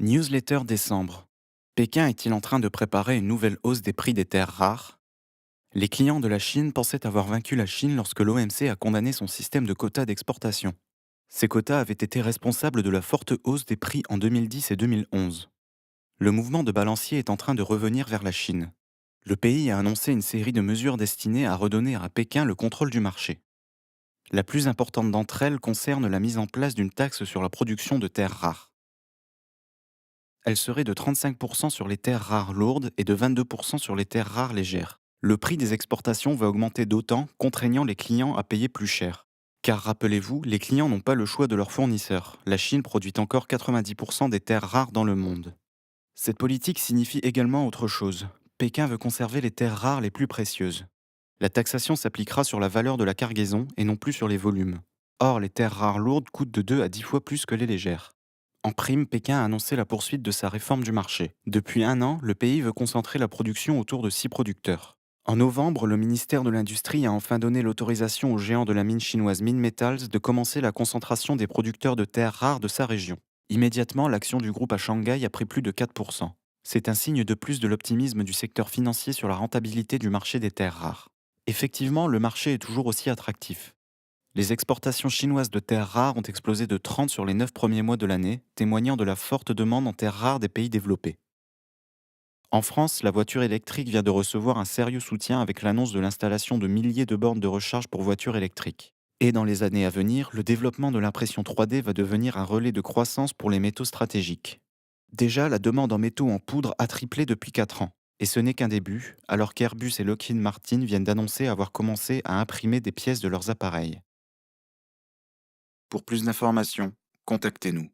Newsletter décembre. Pékin est-il en train de préparer une nouvelle hausse des prix des terres rares? Les clients de la Chine pensaient avoir vaincu la Chine lorsque l'OMC a condamné son système de quotas d'exportation. Ces quotas avaient été responsables de la forte hausse des prix en 2010 et 2011. Le mouvement de balancier est en train de revenir vers la Chine. Le pays a annoncé une série de mesures destinées à redonner à Pékin le contrôle du marché. La plus importante d'entre elles concerne la mise en place d'une taxe sur la production de terres rares. Elle serait de 35% sur les terres rares lourdes et de 22% sur les terres rares légères. Le prix des exportations va augmenter d'autant, contraignant les clients à payer plus cher. Car rappelez-vous, les clients n'ont pas le choix de leurs fournisseurs. La Chine produit encore 90% des terres rares dans le monde. Cette politique signifie également autre chose. Pékin veut conserver les terres rares les plus précieuses. La taxation s'appliquera sur la valeur de la cargaison et non plus sur les volumes. Or, les terres rares lourdes coûtent de 2 à 10 fois plus que les légères. En prime, Pékin a annoncé la poursuite de sa réforme du marché. Depuis un an, le pays veut concentrer la production autour de 6 producteurs. En novembre, le ministère de l'Industrie a enfin donné l'autorisation aux géants de la mine chinoise Minmetals de commencer la concentration des producteurs de terres rares de sa région. Immédiatement, l'action du groupe à Shanghai a pris plus de 4%. C'est un signe de plus de l'optimisme du secteur financier sur la rentabilité du marché des terres rares. Effectivement, le marché est toujours aussi attractif. Les exportations chinoises de terres rares ont explosé de 30 sur les 9 premiers mois de l'année, témoignant de la forte demande en terres rares des pays développés. En France, la voiture électrique vient de recevoir un sérieux soutien avec l'annonce de l'installation de milliers de bornes de recharge pour voitures électriques. Et dans les années à venir, le développement de l'impression 3D va devenir un relais de croissance pour les métaux stratégiques. Déjà, la demande en métaux en poudre a triplé depuis 4 ans. Et ce n'est qu'un début, alors qu'Airbus et Lockheed Martin viennent d'annoncer avoir commencé à imprimer des pièces de leurs appareils. Pour plus d'informations, contactez-nous.